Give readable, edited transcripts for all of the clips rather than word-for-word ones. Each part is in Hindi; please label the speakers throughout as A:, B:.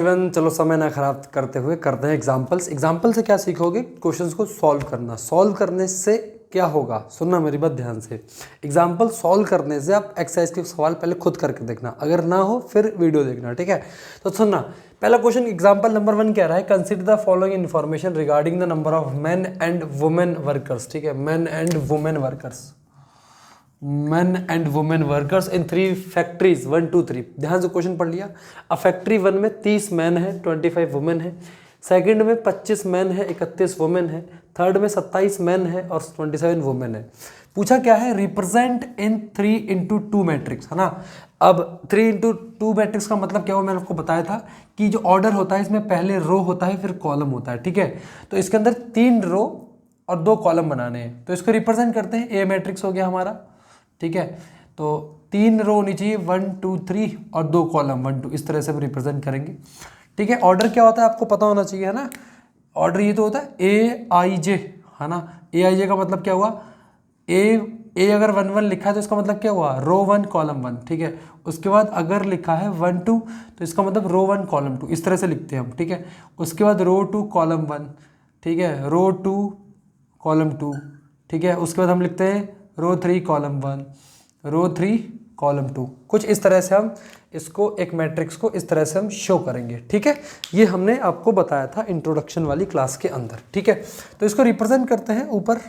A: इवन चलो समय ना खराब करते हुए करते हैं एग्जाम्पल्स। एग्जाम्पल से क्या सीखोगे? क्वेश्चंस को सॉल्व करना। सॉल्व करने से क्या होगा, सुनना मेरी बात ध्यान से। एग्जाम्पल सॉल्व करने से आप एक्सरसाइज के सवाल पहले खुद करके देखना, अगर ना हो फिर वीडियो देखना, ठीक है। तो सुनना, पहला क्वेश्चन एग्जाम्पल नंबर 1 कह रहा है consider the following information regarding the number of main and women workers, ठीक है। Main and women workers, men and women workers in 3 factories 1 2 3। ध्यान से क्वेश्चन पढ़ लिया। अब फैक्ट्री 1 में 30 मैन है, 25 वुमेन है। सेकंड में 25 मैन है, 31 वुमेन है। थर्ड में 27 मैन है और 27 वुमेन है। पूछा क्या है? रिप्रेजेंट इन 3x2 मैट्रिक्स, है ना। अब 3x2 मैट्रिक्स का मतलब क्या हुआ, मैंने आपको बताया था कि जो ऑर्डर होता है इसमें पहले रो होता है फिर कॉलम होता है, ठीक है। तो इसके अंदर 3 रो और 2 कॉलम बनाने हैं, तो इसको रिप्रेजेंट करते हैं। ए मैट्रिक्स हो गया हमारा, ठीक है। तो 3 रो होनी चाहिए 1 2 3 और 2 कॉलम 1 2, इस तरह से हम रिप्रेजेंट करेंगे, ठीक है। ऑर्डर क्या होता है आपको पता होना चाहिए, है ना। ऑर्डर ये तो होता है AIJ, है ना। AIJ का मतलब क्या हुआ? ए अगर 1 1 लिखा है तो इसका मतलब क्या हुआ? रो 1 कॉलम 1, ठीक है। उसके बाद अगर लिखा है 1 2 तो इसका मतलब रो 1 कॉलम 2, इस तरह से लिखते हैं हम, ठीक है। उसके बाद रो 2 कॉलम 1, ठीक है। रो 2 कॉलम 2, ठीक है। उसके बाद हम लिखते हैं रो 3 कॉलम 1, रो 3 कॉलम 2। कुछ इस तरह से हम इसको, एक मैट्रिक्स को इस तरह से हम शो करेंगे, ठीक है। ये हमने आपको बताया था इंट्रोडक्शन वाली क्लास के अंदर, ठीक है। तो इसको रिप्रेजेंट करते हैं ऊपर,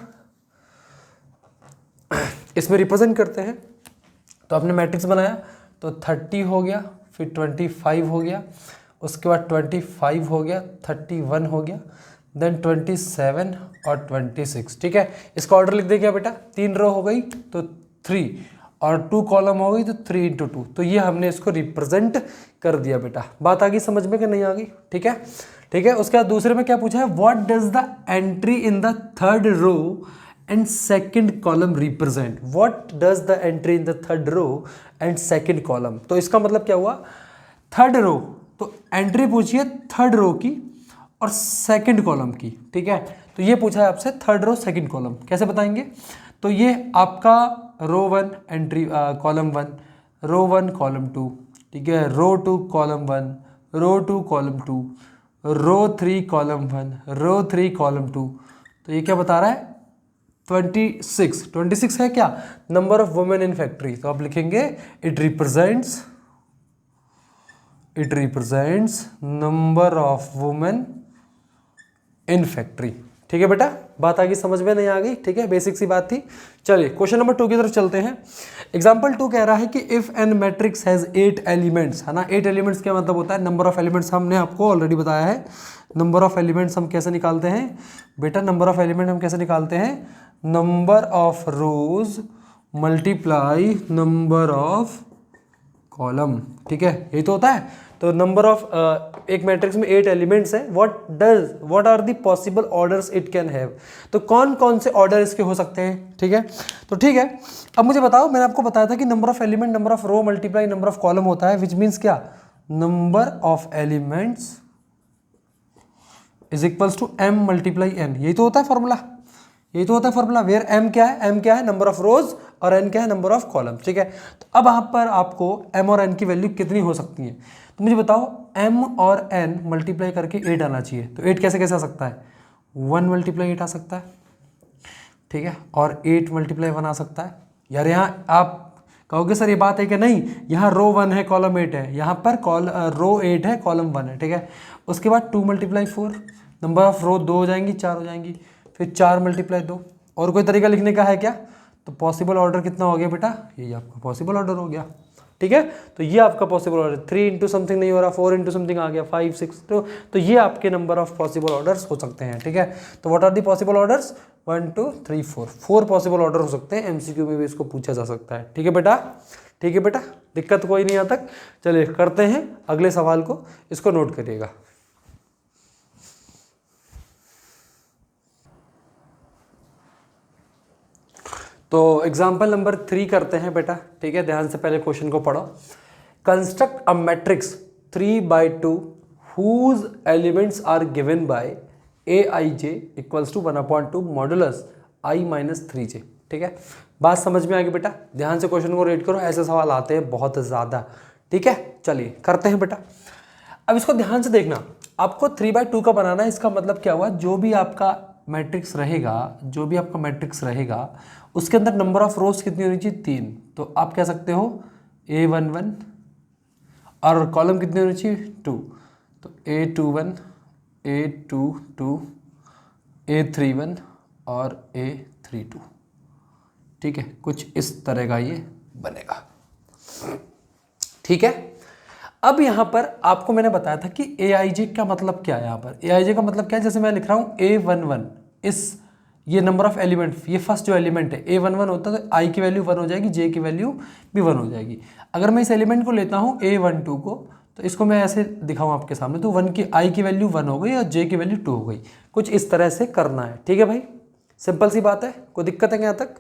A: इसमें रिप्रेजेंट करते हैं। तो आपने मैट्रिक्स बनाया तो 30 हो गया, फिर 25 हो गया, उसके बाद 25 हो गया, 31 हो गया, देन 27 और 26, ठीक है। इसका ऑर्डर लिख दे क्या बेटा? 3 रो हो गई तो 3 और 2 कॉलम हो गई तो 3 × 2। तो ये हमने इसको रिप्रेजेंट कर दिया बेटा। बात आ गई समझ में कि नहीं आ गई? ठीक है, ठीक है। उसके बाद दूसरे में क्या पूछा है? What does the entry in the third row and second column represent? What does the entry in the third row and second column? तो इसका मतलब क्या हुआ? थर्ड रो, तो एंट्री पूछिए थर्ड रो की और सेकंड कॉलम की, ठीक है। तो ये पूछा है आपसे थर्ड रो सेकंड कॉलम, कैसे बताएंगे? तो ये आपका रो 1 एंट्री कॉलम 1, रो 1 कॉलम 2, ठीक है। रो 2 कॉलम 1, रो 2 कॉलम 2, रो 3 कॉलम 1, रो 3 कॉलम 2। तो ये क्या बता रहा है? 26 है क्या? Number of women in factory. तो आप लिखेंगे it represents number of women in factory, ठीक है बेटा। बात आ गई समझ में नहीं आ गई? ठीक है, बेसिक सी बात थी। चलिए क्वेश्चन नंबर 2 की तरफ चलते हैं। एग्जांपल 2 कह रहा है कि if an matrix has 8 elements, है ना। 8 एलिमेंट्स क्या मतलब होता है? नंबर ऑफ एलिमेंट्स हमने आपको ऑलरेडी बताया है। नंबर ऑफ एलिमेंट्स हम कैसे निकालते हैं बेटा? नंबर ऑफ एलिमेंट हम कैसे निकालते हैं? Number of rose multiply number of column, ठीक है, यही तो होता है। तो नंबर ऑफ एक मैट्रिक्स में 8 एलिमेंट्स हैं। What are the possible orders it can have? तो कौन कौन से ऑर्डर इसके हो सकते हैं, ठीक है। तो ठीक है, अब मुझे बताओ, मैंने आपको बताया था कि number of element number of row multiply number of column होता है, विच मीन्स क्या? Number of elements is equals to m multiply n। यही तो होता है फॉर्मूला, यही तो होता है फॉर्मूला। वेयर m क्या है? m क्या है? नंबर ऑफ रोज, और n क्या है? नंबर ऑफ कॉलम, ठीक है। तो अब यहाँ पर आपको m और n की वैल्यू कितनी हो सकती है? तो मुझे बताओ, m और n मल्टीप्लाई करके 8 आना चाहिए। तो 8 कैसे कैसे आ सकता है? 1 मल्टीप्लाई 8 आ सकता है, ठीक है, और 8 मल्टीप्लाई 1 आ सकता है। यार यहाँ आप कहोगे सर ये बात है कि नहीं, यहाँ रो 1 है कॉलम 8 है, यहाँ पर रो 8 है कॉलम 1 है, ठीक है। उसके बाद 2 मल्टीप्लाई 4, नंबर ऑफ रो 2 हो जाएंगी, 4 हो जाएंगी, फिर 4 मल्टीप्लाई 2। और कोई तरीका लिखने का है क्या? तो पॉसिबल ऑर्डर कितना हो गया बेटा? यही आपका पॉसिबल ऑर्डर हो गया, ठीक है। तो ये आपका पॉसिबल ऑर्डर 3 इंटू समथिंग नहीं हो रहा, 4 इंटू समथिंग आ गया, 5 6। तो ये आपके नंबर ऑफ पॉसिबल ऑर्डर्स हो सकते हैं, ठीक है। तो what are the possible orders? 1 2 3 4 possible order हो सकते हैं। एमसीक्यू में भी इसको पूछा जा सकता है, ठीक है बेटा, ठीक है बेटा, दिक्कत कोई नहीं यहाँ तक। चलिए करते हैं अगले सवाल को, इसको नोट करिएगा। तो एग्जाम्पल नंबर 3 करते हैं बेटा, ठीक है। ध्यान से पहले क्वेश्चन को पढ़ो। Construct a matrix 3/2 whose elements are given by aij equals to 1/2 modulus i - 3j, ठीक है। बात समझ में आ गई बेटा? ध्यान से क्वेश्चन को रीड करो, ऐसे सवाल आते हैं बहुत ज़्यादा, ठीक है। चलिए करते हैं बेटा। अब इसको ध्यान से देखना, आपको 3/2 का बनाना है। इसका मतलब क्या हुआ, जो भी आपका मैट्रिक्स रहेगा उसके अंदर नंबर ऑफ रोज कितनी होनी चाहिए, 3। तो आप कह सकते हो A11 और कॉलम कितनी होनी चाहिए, 2। तो A21, A22, A31 और A32। ठीक है, कुछ इस तरह का ये बनेगा। ठीक है, अब यहाँ पर आपको मैंने बताया था कि AIJ का मतलब क्या है। यहाँ पर AIJ का मतलब क्या है, जैसे मैं लिख रहा हूँ A11, ये नंबर ऑफ एलिमेंट, ये फर्स्ट जो एलिमेंट है A11 होता है, तो I की वैल्यू 1 हो जाएगी, J की वैल्यू भी 1 हो जाएगी। अगर मैं इस एलिमेंट को लेता हूँ A12 को, तो इसको मैं ऐसे दिखाऊँ आपके सामने, तो I की वैल्यू 1 हो गई और J की वैल्यू 2 हो गई। कुछ इस तरह से करना है। ठीक है भाई, सिंपल सी बात है, कोई दिक्कत है क्या यहाँ तक?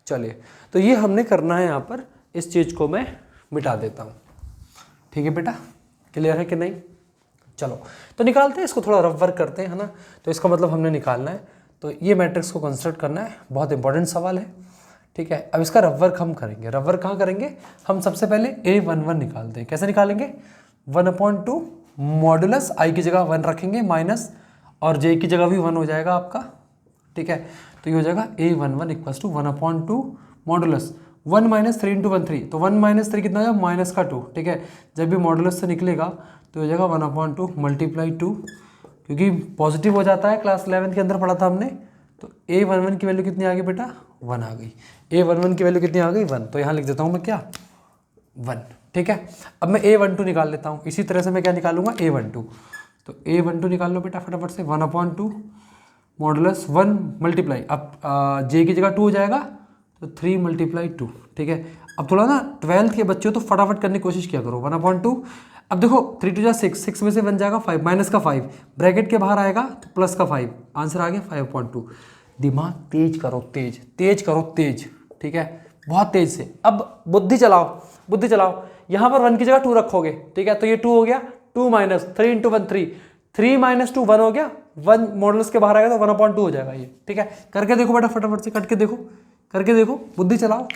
A: चलिए, तो ये हमने करना है। यहाँ पर इस चीज़ को मैं मिटा देता हूँ। ठीक है बेटा, क्लियर है कि नहीं? चलो तो निकालते हैं इसको, थोड़ा रफ वर्क करते हैं, है ना। तो इसका मतलब हमने निकालना है, तो ये मैट्रिक्स को कंस्ट्रक्ट करना है, बहुत इंपॉर्टेंट सवाल है। ठीक है, अब इसका रफ वर्क हम करेंगे। रफ वर्क कहाँ करेंगे हम? सबसे पहले A11 निकालते हैं। कैसे निकालेंगे? 1/2 मॉडुलस I की जगह 1 रखेंगे माइनस, और J की जगह भी 1 हो जाएगा आपका। ठीक है, तो ये हो जाएगा A11 इक्वल्स टू 1/2 मॉडुलस 1 - 3 × 1 3। तो 1 - 3 कितना है? -2। ठीक है, जब भी मॉडुलस से निकलेगा तो हो जाएगा 1/2 × 2, क्योंकि पॉजिटिव हो जाता है। क्लास 11 के अंदर पढ़ा था हमने। तो A11 की वैल्यू कितनी आ गई बेटा? 1 आ गई। A11 की वैल्यू कितनी आ गई? 1। तो यहाँ लिख देता हूँ मैं क्या? 1। ठीक है, अब मैं A12 निकाल लेता हूँ। इसी तरह से मैं क्या निकालूंगा? A12। तो A12 निकाल लो बेटा फटाफट से। 1/2 मॉडुलस 1 मल्टीप्लाई, अब J की जगह 2 हो जाएगा, तो 3 × 2। ठीक है, अब थोड़ा ना 12th के बच्चे हो तो फटाफट करने की कोशिश किया करो। 1/2, अब देखो 3 × 2 = 6, 6 में से बन जाएगा 5, माइनस का 5, ब्रैकेट के बाहर आएगा तो प्लस का 5, आंसर आ गया 5/2। दिमाग तेज करो, तेज करो, तेज। ठीक है, बहुत तेज से। अब बुद्धि चलाओ। यहाँ पर 1 की जगह 2 रखोगे। ठीक है, तो ये 2 हो गया, 2 - 3 × 1 3, 3 - 2 1 हो गया, 1 मॉडुलस के बाहर आएगा तो 1/2 हो जाएगा ये। ठीक है, करके देखो बेटा फटाफट से, करके देखो, बुद्धि चलाओ।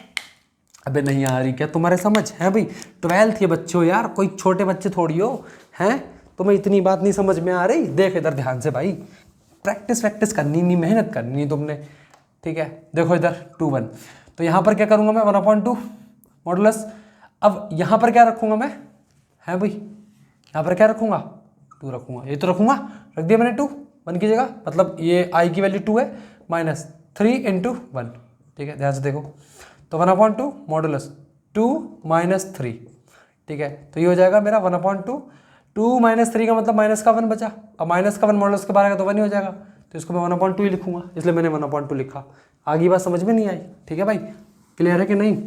A: अबे नहीं आ रही क्या तुम्हारे समझ है भाई? 12th के बच्चे हो यार, कोई छोटे बच्चे थोड़ी हो हैं। तुम्हें इतनी बात नहीं समझ में आ रही? देख इधर ध्यान से भाई, प्रैक्टिस करनी नहीं, मेहनत करनी है तुमने। ठीक है, देखो इधर 2 1। तो यहाँ पर क्या करूँगा मैं? 1/2 मॉडुलस। अब यहाँ पर क्या रखूँगा मैं? है भाई, यहाँ पर क्या रखूँगा? 2 रखूँगा। ये तो रखूँगा, रख दिया मैंने 2 1 की जगह, मतलब ये I की वैल्यू 2 है, -3 × 1। ठीक है, ध्यान से देखो, तो 1/2 मॉडुलस 2 - 3। ठीक है, तो ये हो जाएगा मेरा 1/2, 2 - 3 का मतलब माइनस का 1 बचा। अब माइनस का 1 मॉडुलस के बाहर आएगा तो 1 ही हो जाएगा, तो इसको मैं 1/2 ही लिखूंगा, इसलिए मैंने 1/2 लिखा। आगे बात समझ में नहीं आई? ठीक है भाई, क्लियर है कि नहीं?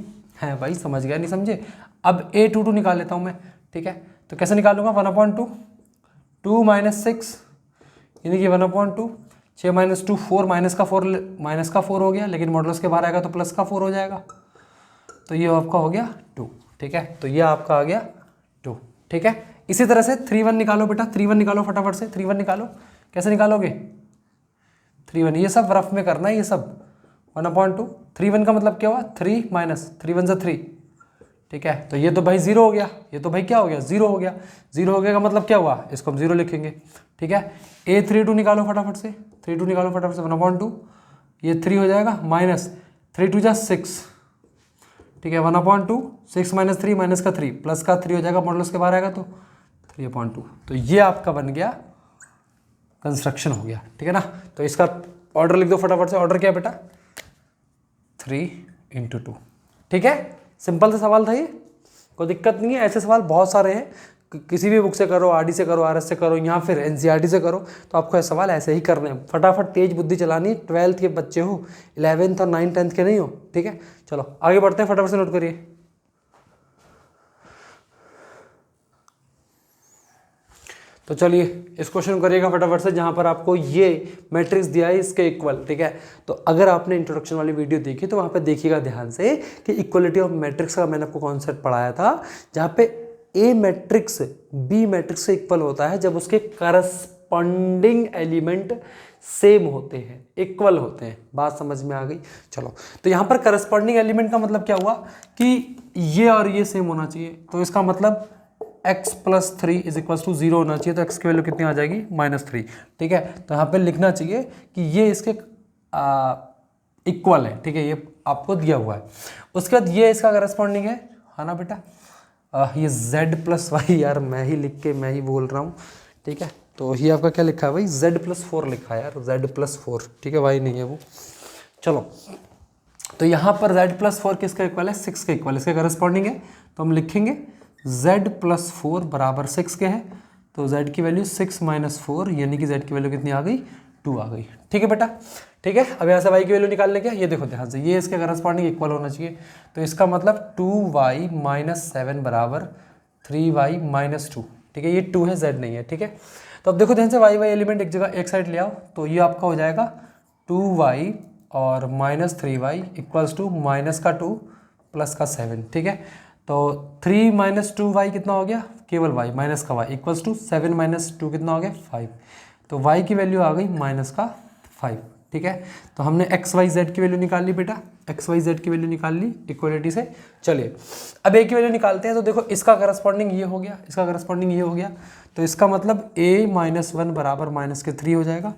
A: है भाई, समझ गया नहीं समझे? अब A22 निकाल लेता हूँ मैं। ठीक है, तो कैसे निकालूंगा? 1/2, 2 - 6 यानी कि 1/2, 6 - 2 4, माइनस का 4 हो गया, लेकिन मॉडुलस के बाहर आएगा तो प्लस का 4 हो जाएगा, तो ये आपका हो गया 2। ठीक है, तो ये आपका आ गया 2। ठीक है, इसी तरह से 3/1 निकालो बेटा, 3/1 निकालो फटाफट से, 3/1 निकालो। कैसे निकालोगे? 3/1 ये सब रफ में करना है, ये सब 1/2। 3/1 का मतलब क्या हुआ? 3 - 3 1 3। ठीक है, तो ये तो भाई 0 हो गया, ये तो भाई क्या हो गया? 0 हो गया। 0 हो गया का मतलब क्या हुआ? इसको हम 0 लिखेंगे। ठीक है, A32 निकालो फटाफट से, 32 निकालो फटाफट से, 1/2, ये 3 हो जाएगा, -3 × 2 = 6। ठीक है, 1/2, 6 - 3 माइनस का 3 प्लस का 3 हो जाएगा, मॉडुलस के बाहर आएगा तो 3/2। तो ये आपका बन गया, कंस्ट्रक्शन हो गया। ठीक है ना, तो इसका ऑर्डर लिख दो फटाफट से। ऑर्डर क्या है बेटा? 3 × 2। ठीक है, सिंपल सा सवाल था ये, कोई दिक्कत नहीं है। ऐसे सवाल बहुत सारे हैं, किसी भी बुक से करो, RD से करो, RS से करो, या फिर NCERT से करो, तो आपको ऐसे सवाल ऐसे ही करने हैं। फटाफट तेज बुद्धि चलानी है। 12th के बच्चे हो, 11th और 9th 10th के नहीं हो। ठीक है, चलो आगे बढ़ते हैं, फटाफट से नोट करिए। तो चलिए इस क्वेश्चन करिएगा फटाफट से, जहां पर आपको ये मैट्रिक्स दिया है इसके इक्वल। ठीक है, तो अगर आपने इंट्रोडक्शन वाली वीडियो देखी तो वहां पे देखिएगा ध्यान से कि इक्वलिटी ऑफ मैट्रिक्स का मैंने आपको कॉन्सेप्ट पढ़ाया था, जहां पे A मैट्रिक्स B मैट्रिक्स से इक्वल होता है जब उसके करस्पॉन्डिंग एलिमेंट सेम होते हैं, इक्वल होते हैं। बात समझ में आ गई? चलो, तो यहाँ पर करस्पॉन्डिंग एलिमेंट का मतलब क्या हुआ कि ये और ये सेम होना चाहिए। तो इसका मतलब x plus 3 is equal to 0 होना चाहिए, तो x की वैल्यू कितनी आ जाएगी -3। ठीक है, तो यहाँ पे लिखना चाहिए कि ये इसके इक्वल है। ठीक है, ये आपको दिया हुआ है। उसके बाद ये इसका करस्पॉन्डिंग है ना बेटा, ये z प्लस वाई, यार मैं ही लिख के मैं ही बोल रहा हूँ। ठीक है, तो ये आपका क्या लिखा है भाई, z प्लस 4 लिखा है यार, z प्लस 4। ठीक है, वाई नहीं है वो। चलो, तो यहाँ पर z प्लस 4 किसका इक्वल है, 6 का इक्वल, इसके करस्पॉन्डिंग है। तो हम लिखेंगे z प्लस 4 बराबर 6 के है, तो z की वैल्यू 6 माइनस 4, यानी कि z की वैल्यू कितनी आ गई, 2 आ गई। ठीक है बेटा, ठीक है। अब यहाँ से y की वैल्यू निकालने क्या, ये देखो ध्यान से, ये इसके करस्पॉन्डिंग इक्वल होना चाहिए। तो इसका मतलब 2y माइनस 7 बराबर 3y माइनस 2। ठीक है, ये 2 है, z नहीं है। ठीक है, तो अब देखो ध्यान से, y एलिमेंट एक जगह एक साइड ले आओ, तो ये आपका हो जाएगा 2y और minus 3y equals to minus का 2 प्लस का 7। ठीक है, तो 3 माइनस 2y कितना हो गया, केवल y माइनस का y इक्वल्स टू 7 माइनस 2 कितना हो गया 5। तो y की वैल्यू आ गई माइनस का 5। ठीक है, तो हमने x y z की वैल्यू निकाल ली बेटा, x y z की वैल्यू निकाल ली इक्वलिटी से। चलिए अब a की वैल्यू निकालते हैं। तो देखो इसका करस्पॉन्डिंग ये हो गया, इसका करस्पॉन्डिंग ये हो गया, तो इसका मतलब a माइनस 1 बराबर माइनस के 3 हो जाएगा,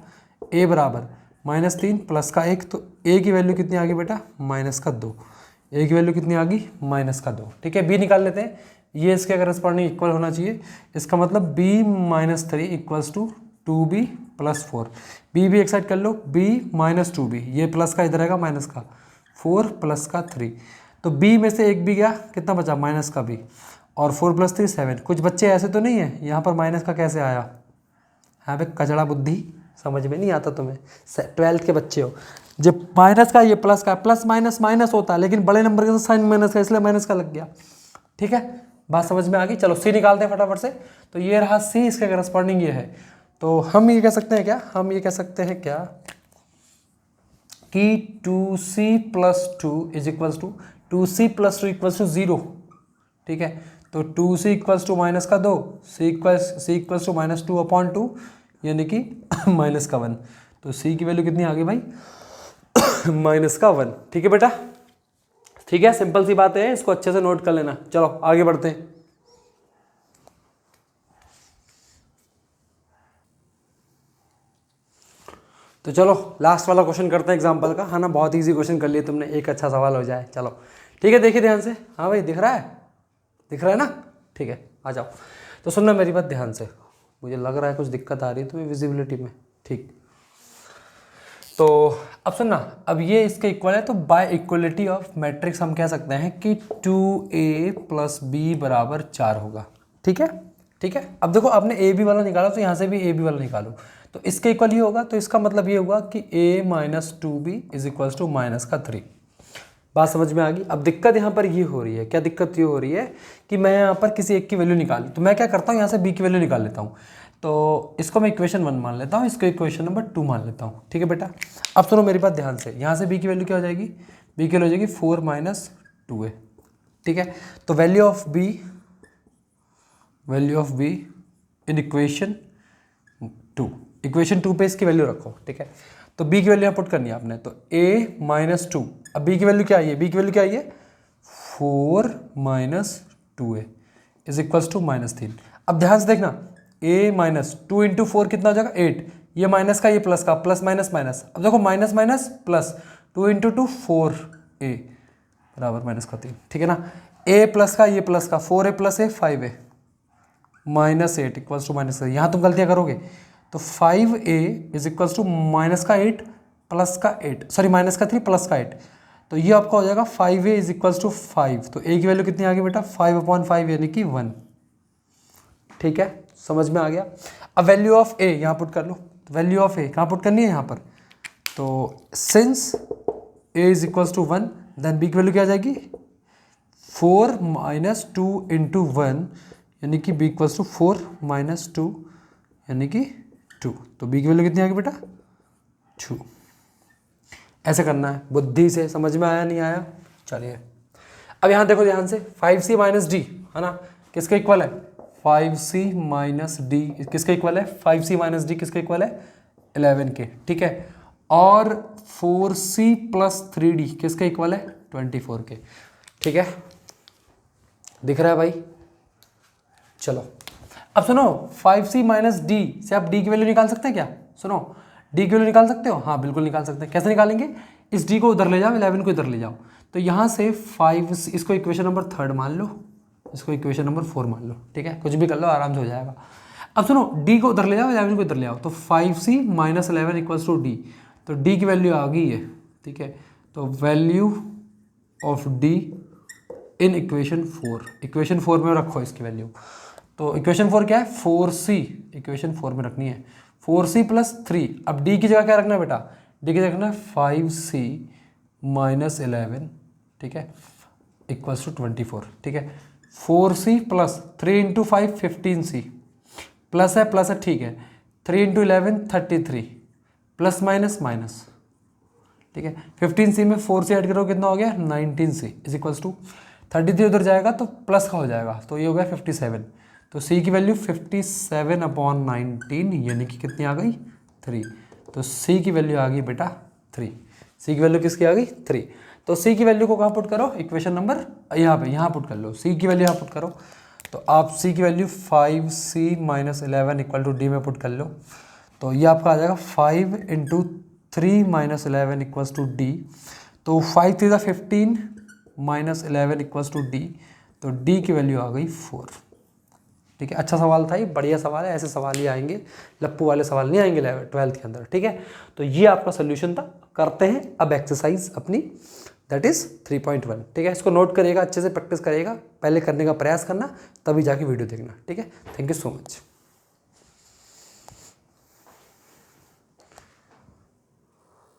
A: a बराबर -3 प्लस का 1, तो a की वैल्यू कितनी आ गई बेटा, माइनस का 2। a की वैल्यू कितनी आ गई, माइनस का 2। ठीक है, b निकाल लेते हैं, ये इसके करस्पॉन्डिंग इक्वल होना चाहिए। इसका मतलब b minus 3 equals to 2b plus 4। b भी एक साइड कर लो, b माइनस 2b, ये प्लस का इधर आएगा माइनस का 4 प्लस का 3, तो b में से एक भी गया, कितना बचा माइनस का b, और 4 प्लस 3 7। कुछ बच्चे ऐसे तो नहीं है यहाँ पर माइनस का कैसे आया, हाँ भाई कचड़ा बुद्धि, समझ में नहीं आता तुम्हें, 12th के बच्चे हो। जब माइनस का ये प्लस का, प्लस माइनस माइनस होता है, लेकिन बड़े नंबर के साइन माइनस का, इसलिए माइनस का लग गया। ठीक है, बात समझ में आ गई। चलो सी निकालते हैं फटाफट से। तो ये रहा सी, इसके करस्पॉन्डिंग ये है। तो हम ये कह सकते हैं क्या, हम ये कह सकते हैं क्या कि 2c plus 2 is equals to 2c plus 2 equals to 0। ठीक है, तो 2c इक्वल्स टू माइनस का 2, c equals to minus 2 upon 2, यानी कि माइनस का 1। तो c की वैल्यू कितनी आ गई भाई, माइनस का 1। ठीक है बेटा, ठीक है, सिंपल सी बात है, इसको अच्छे से नोट कर लेना। चलो आगे बढ़ते हैं। तो चलो लास्ट वाला क्वेश्चन करते हैं एग्जाम्पल का, है ना, बहुत इजी क्वेश्चन कर लिए तुमने, एक अच्छा सवाल हो जाए। चलो ठीक है, देखिए ध्यान से, हाँ भाई दिख रहा है, दिख रहा है ना, ठीक है, आ जाओ। तो सुनना मेरी बात ध्यान से, मुझे लग रहा है कुछ दिक्कत आ रही है तुम्हें विजिबिलिटी में। ठीक, तो अब सुनना, अब ये इसके इक्वल है, तो बाय इक्वलिटी ऑफ मैट्रिक्स हम कह सकते हैं कि 2a प्लस बी बराबर 4 होगा। ठीक है, ठीक है। अब देखो आपने ए बी वाला निकाला, तो यहाँ से भी ए बी वाला निकालो, तो इसके इक्वल ही होगा। तो इसका मतलब ये होगा कि a minus 2b is equals to minus का 3। बात समझ में आ गई। अब दिक्कत यहाँ पर ये हो रही है, क्या दिक्कत ये हो रही है कि मैं यहाँ पर किसी एक की वैल्यू निकाली, तो मैं क्या करता हूँ, यहाँ से b की वैल्यू निकाल लेता हूँ। तो इसको मैं इक्वेशन 1 मान लेता हूँ, इसको इक्वेशन नंबर 2 मान लेता हूँ। ठीक है बेटा, अब सुनो मेरी बात ध्यान से, यहाँ से b की वैल्यू क्या हो जाएगी, b की वैल्यू हो जाएगी 4 माइनस 2a। ठीक है, तो value of b in equation 2, equation 2 पे इसकी वैल्यू रखो। ठीक है, तो b की वैल्यू पुट करनी है आपने, तो a माइनस 2, अब b की वैल्यू क्या आई है, b की वैल्यू क्या आई है 4 minus 2a is equals to -3। अब ध्यान से देखना, a माइनस 2 इंटू 4 कितना हो जाएगा 8, ये माइनस का ये प्लस का, प्लस माइनस माइनस। अब देखो minus minus plus, 2 into 2 4a बराबर माइनस का 3। ठीक है ना, a प्लस का ये प्लस का, 4a plus a 5a -8 equals to minus. यहाँ तुम गलतियाँ करोगे, तो 5a is equals to minus का 8 प्लस का 8, सॉरी माइनस का 3 प्लस का 8, तो ये आपका हो जाएगा 5a इज इक्वल्स टू 5। तो a की वैल्यू कितनी आ गई बेटा 5/5 यानी कि 1। ठीक है, समझ में आ गया। अब वैल्यू ऑफ a यहाँ पुट कर लो, वैल्यू ऑफ a कहाँ पुट करनी है यहाँ पर, तो since a is equals to 1, then b की वैल्यू क्या आ जाएगी 4 माइनस 2 इंटू 1, यानी कि b इक्वल्स टू 4 माइनस 2 यानी कि 2। तो b की वैल्यू कितनी आ गई बेटा 2। ऐसे करना है, बुद्धि से। समझ में आया नहीं आया, चलिए अब यहाँ देखो ध्यान से, 5c माइनस डी है ना, किसके इक्वल है 5c माइनस डी, किसके इक्वल है 5c माइनस डी, किसके इक्वल है 11 के। ठीक है, और 4c प्लस 3d किसके इक्वल है 24 के। ठीक है, दिख रहा है भाई, चलो अब सुनो, 5c माइनस डी से आप डी की वैल्यू निकाल सकते हैं क्या? सुनो, डी की वैल्यू निकाल सकते हो? हाँ बिल्कुल निकाल सकते हैं। कैसे निकालेंगे? इस डी को उधर ले जाओ, 11 को इधर ले जाओ, तो यहाँ से 5, इसको इक्वेशन नंबर 3 मान लो, इसको इक्वेशन नंबर 4 मान लो, ठीक है, कुछ भी कर लो, आराम से हो जाएगा। अब सुनो, डी को उधर ले जाओ, 11 को इधर ले आओ, तो 5c minus 11 equals to D, तो डी की वैल्यू आ गई है, ठीक है। तो value of D in equation 4, equation 4 में रखो इसकी वैल्यू। तो इक्वेशन 4 क्या है? 4c, इक्वेशन 4 में रखनी है 4c प्लस 3। अब d की जगह क्या रखना है बेटा? d की जगह रखना है 5c माइनस 11, ठीक है, इक्वल्स टू 24, ठीक है। 4c plus 3 into 5 15c, plus है, ठीक है, 3 इंटू 11 33, प्लस माइनस माइनस, ठीक है। 15c में 4c ऐड करो कितना हो गया? 19c इज इक्वल्स टू 33 उधर जाएगा तो प्लस का हो जाएगा, तो ये हो गया 57। तो c की वैल्यू 57/19 यानी कि कितनी आ गई? 3। तो c की वैल्यू आ गई बेटा 3। c की वैल्यू किसकी आ गई? 3। तो c की वैल्यू को कहाँ पुट करो? इक्वेशन नंबर यहाँ पुट कर लो, c की वैल्यू यहाँ पुट करो। तो आप c की value 5c minus 11 equal to D में पुट कर लो, तो ये आपका आ जाएगा 5 into 3 minus 11 equals to D. तो 5 3 ज़ा 15 माइनस 11 इक्वल्स टू डी, तो डी की वैल्यू आ गई 4, ठीक है। अच्छा सवाल था ये, बढ़िया सवाल है, ऐसे सवाल ही आएंगे, लप्पू वाले सवाल नहीं आएंगे 12th के अंदर, ठीक है। तो ये आपका सोल्यूशन था। करते हैं अब एक्सरसाइज अपनी, दैट इज़ 3.1, ठीक है। इसको नोट करिएगा, अच्छे से प्रैक्टिस करिएगा, पहले करने का प्रयास करना, तभी जाके वीडियो देखना, ठीक है। Thank you so much.